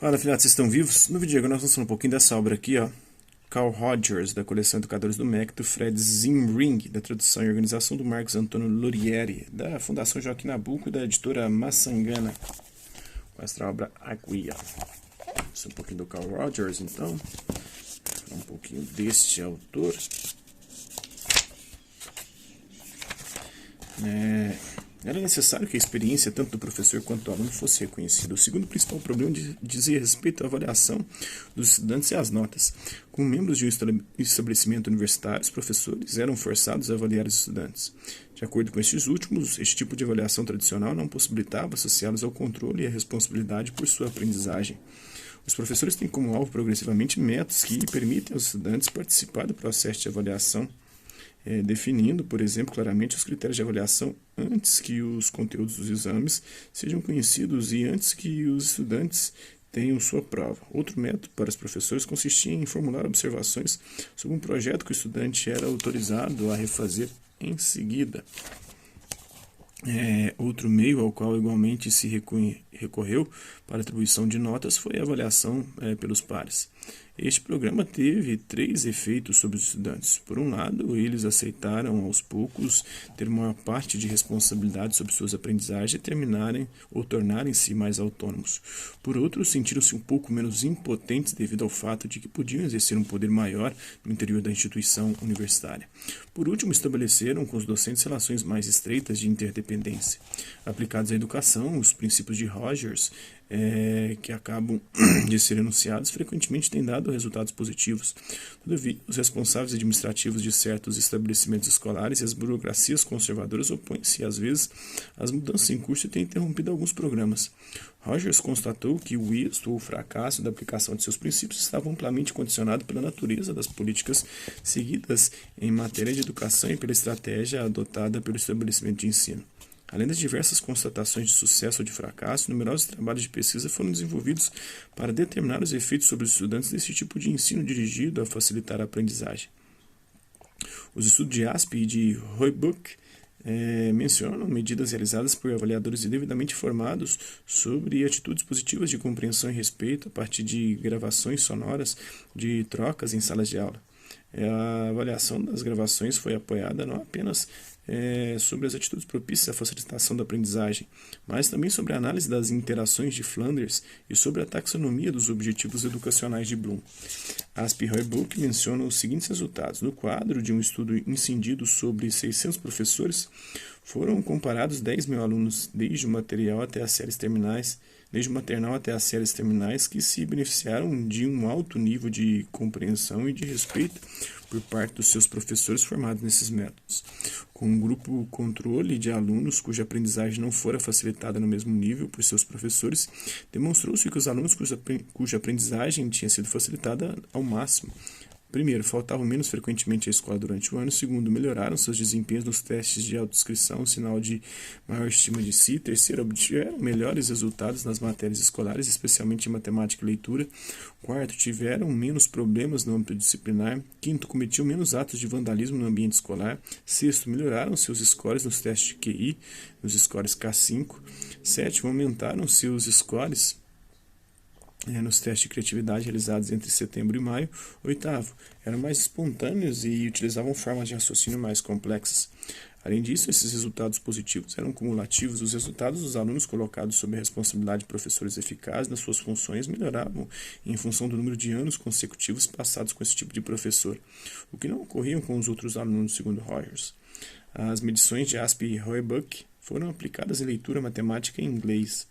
Fala, filhotes, vocês estão vivos? No vídeo de agora nós vamos falar um pouquinho dessa obra aqui, ó. Carl Rogers, da coleção Educadores do MEC, do Fred Zimring, da tradução e organização do Marcos Antônio Lorieri, da Fundação Joaquim Nabuco e da editora Massangana, com essa obra aqui, ó. Isso é um pouquinho do Carl Rogers, então. Um pouquinho deste autor. Era necessário que a experiência tanto do professor quanto do aluno fosse reconhecida. O segundo principal problema dizia respeito à avaliação dos estudantes e às notas. Como membros de um estabelecimento universitário, os professores eram forçados a avaliar os estudantes. De acordo com estes últimos, este tipo de avaliação tradicional não possibilitava associá-los ao controle e à responsabilidade por sua aprendizagem. Os professores têm como alvo progressivamente métodos que permitem aos estudantes participar do processo de avaliação, definindo, por exemplo, claramente os critérios de avaliação antes que os conteúdos dos exames sejam conhecidos e antes que os estudantes tenham sua prova. Outro método para os professores consistia em formular observações sobre um projeto que o estudante era autorizado a refazer em seguida. Outro meio ao qual igualmente se recorreu para a atribuição de notas foi a avaliação pelos pares. Este programa teve 3 efeitos sobre os estudantes. Por um lado, eles aceitaram aos poucos ter maior parte de responsabilidade sobre suas aprendizagens e terminarem ou tornarem-se mais autônomos. Por outro, sentiram-se um pouco menos impotentes devido ao fato de que podiam exercer um poder maior no interior da instituição universitária. Por último, estabeleceram com os docentes relações mais estreitas de interdependência. Aplicados à educação, os princípios de Rogers, que acabam de ser enunciados, frequentemente têm dado resultados positivos. Todavia, os responsáveis administrativos de certos estabelecimentos escolares e as burocracias conservadoras opõem-se, às vezes, às mudanças em curso e têm interrompido alguns programas. Rogers constatou que o êxito ou o fracasso da aplicação de seus princípios estava amplamente condicionado pela natureza das políticas seguidas em matéria de educação e pela estratégia adotada pelo estabelecimento de ensino. Além das diversas constatações de sucesso ou de fracasso, numerosos trabalhos de pesquisa foram desenvolvidos para determinar os efeitos sobre os estudantes desse tipo de ensino dirigido a facilitar a aprendizagem. Os estudos de Aspe e de Roebuck mencionam medidas realizadas por avaliadores devidamente formados sobre atitudes positivas de compreensão e respeito a partir de gravações sonoras de trocas em salas de aula. A avaliação das gravações foi apoiada não apenas sobre as atitudes propícias à facilitação da aprendizagem, mas também sobre a análise das interações de Flanders e sobre a taxonomia dos objetivos educacionais de Bloom. Aspe e Roebuck mencionam os seguintes resultados. No quadro de um estudo incendido sobre 600 professores, foram comparados 10.000 alunos desde o maternal até as séries terminais, que se beneficiaram de um alto nível de compreensão e de respeito por parte dos seus professores formados nesses métodos. Com um grupo controle de alunos cuja aprendizagem não fora facilitada no mesmo nível por seus professores, demonstrou-se que os alunos cuja aprendizagem tinha sido facilitada ao máximo. Primeiro, faltavam menos frequentemente à escola durante o ano. Segundo, melhoraram seus desempenhos nos testes de autodescrição, sinal de maior estima de si. Terceiro, obtiveram melhores resultados nas matérias escolares, especialmente em matemática e leitura. Quarto, tiveram menos problemas no âmbito disciplinar. Quinto, cometiam menos atos de vandalismo no ambiente escolar. Sexto, melhoraram seus scores nos testes de QI, nos scores K5. Sétimo, aumentaram seus scores nos testes de criatividade realizados entre setembro e maio. Oitavo, eram mais espontâneos e utilizavam formas de raciocínio mais complexas. Além disso, esses resultados positivos eram cumulativos. Os resultados dos alunos colocados sob a responsabilidade de professores eficazes nas suas funções melhoravam em função do número de anos consecutivos passados com esse tipo de professor, o que não ocorria com os outros alunos, segundo Rogers. As medições de Aspe e Roebuck foram aplicadas em leitura, matemática e inglês.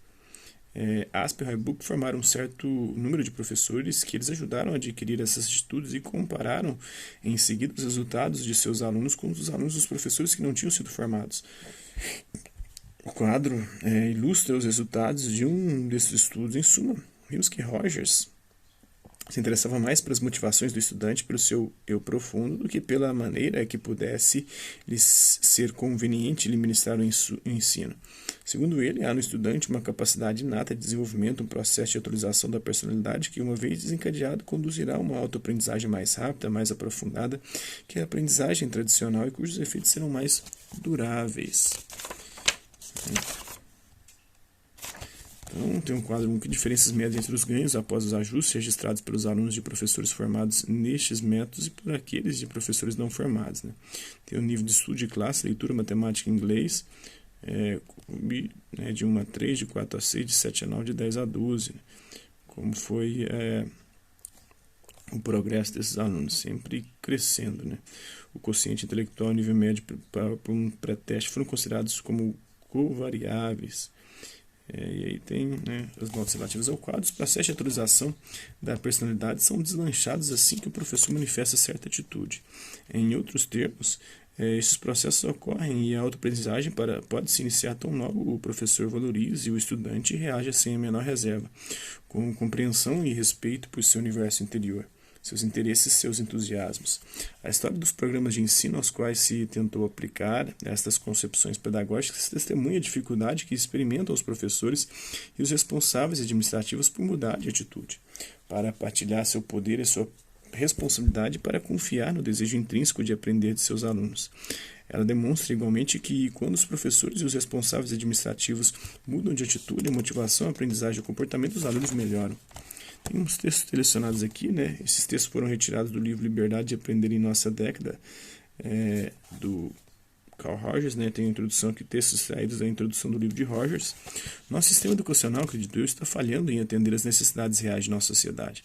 Aspe e Roebuck formaram um certo número de professores que eles ajudaram a adquirir essas atitudes e compararam em seguida os resultados de seus alunos com os alunos dos professores que não tinham sido formados. O quadro ilustra os resultados de um desses estudos. Em suma, vimos que Rogers se interessava mais pelas motivações do estudante, pelo seu eu profundo, do que pela maneira que pudesse lhe ser conveniente lhe ministrar o ensino. Segundo ele, há no estudante uma capacidade inata de desenvolvimento, um processo de atualização da personalidade que, uma vez desencadeado, conduzirá a uma autoaprendizagem mais rápida, mais aprofundada, que é a aprendizagem tradicional e cujos efeitos serão mais duráveis. Então, tem um quadro 1 que diferenças médias entre os ganhos após os ajustes registrados pelos alunos de professores formados nestes métodos e por aqueles de professores não formados. Né? Tem o nível de estudo de classe, leitura, matemática e inglês, de 1 a 3, de 4 a 6, de 7 a 9, de 10 a 12. Né? Como foi o progresso desses alunos, sempre crescendo. Né? O quociente intelectual e o nível médio para um pré-teste foram considerados como covariáveis. E aí tem, né, as notas relativas ao quadro. Os processos de atualização da personalidade são deslanchados assim que o professor manifesta certa atitude. Em outros termos, esses processos ocorrem e a autoaprendizagem pode se iniciar tão logo o professor valorize e o estudante reage sem a menor reserva, com compreensão e respeito por seu universo interior, seus interesses e seus entusiasmos. A história dos programas de ensino aos quais se tentou aplicar estas concepções pedagógicas testemunha a dificuldade que experimentam os professores e os responsáveis administrativos por mudar de atitude, para partilhar seu poder e sua responsabilidade para confiar no desejo intrínseco de aprender de seus alunos. Ela demonstra igualmente que quando os professores e os responsáveis administrativos mudam de atitude, a motivação, a aprendizagem e o comportamento dos alunos melhoram. Tem uns textos selecionados aqui, né? Esses textos foram retirados do livro Liberdade de Aprender em Nossa Década, do Carl Rogers, né? Tem a introdução aqui, textos extraídos da introdução do livro de Rogers. Nosso sistema educacional, acredito eu, está falhando em atender às necessidades reais de nossa sociedade.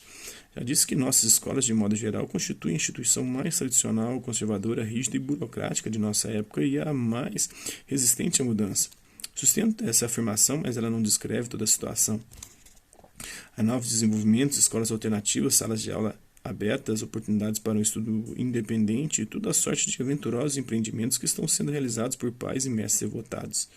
Já disse que nossas escolas, de modo geral, constituem a instituição mais tradicional, conservadora, rígida e burocrática de nossa época e a mais resistente à mudança. Sustento essa afirmação, mas ela não descreve toda a situação. Há novos desenvolvimentos, escolas alternativas, salas de aula abertas, oportunidades para um estudo independente e toda a sorte de aventurosos empreendimentos que estão sendo realizados por pais e mestres devotados.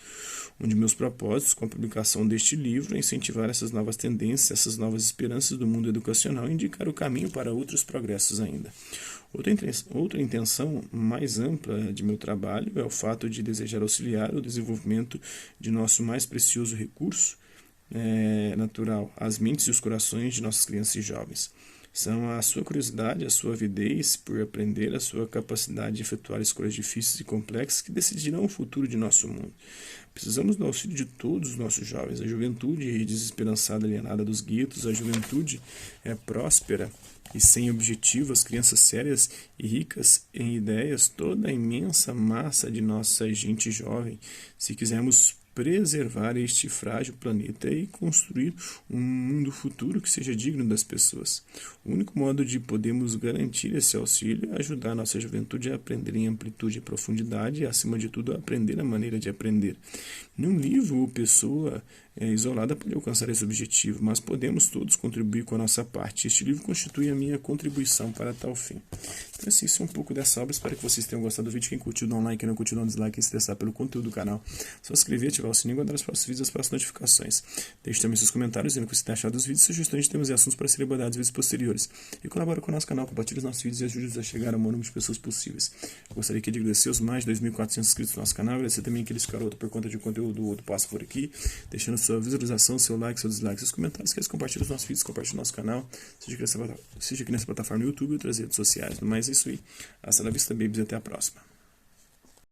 Um de meus propósitos com a publicação deste livro é incentivar essas novas tendências, essas novas esperanças do mundo educacional e indicar o caminho para outros progressos ainda. Outra intenção mais ampla de meu trabalho é o fato de desejar auxiliar o desenvolvimento de nosso mais precioso recurso natural, as mentes e os corações de nossas crianças e jovens. São a sua curiosidade, a sua avidez por aprender, a sua capacidade de efetuar escolhas difíceis e complexas que decidirão o futuro de nosso mundo. Precisamos do auxílio de todos os nossos jovens, a juventude desesperançada, alienada dos guetos, a juventude próspera e sem objetivo, as crianças sérias e ricas em ideias, toda a imensa massa de nossa gente jovem, se quisermos preservar este frágil planeta e construir um mundo futuro que seja digno das pessoas. O único modo de podermos garantir esse auxílio é ajudar a nossa juventude a aprender em amplitude e profundidade e, acima de tudo, a aprender a maneira de aprender. Nenhum livro ou pessoa isolada pode alcançar esse objetivo, mas podemos todos contribuir com a nossa parte. Este livro constitui a minha contribuição para tal fim. Então, isso é um pouco dessa obra. Espero que vocês tenham gostado do vídeo. Quem curtiu, dá um like. Quem não curtiu, dá um dislike. Quem se interessar pelo conteúdo do canal, só se inscrever, ativar o sininho e guardar os próximos vídeos e as próximas notificações. Deixe também seus comentários dizendo o que você tem achado dos vídeos, sugestões de temas e assuntos para serem abordados em vídeos posteriores. E colabore com o nosso canal, compartilhe os nossos vídeos e ajude-nos a chegar ao maior número de pessoas possíveis. Eu gostaria aqui de agradecer os mais de 2.400 inscritos no nosso canal, agradecer também aqueles carotos por conta de conteúdo do outro passo por aqui, deixando sua visualização, seu like, seu dislike, seus comentários, que eles compartilhem os nossos vídeos, compartilhem o nosso canal, seja aqui nessa plataforma no YouTube ou outras redes sociais. No mais é isso aí. Hasta la vista, babies, e até a próxima.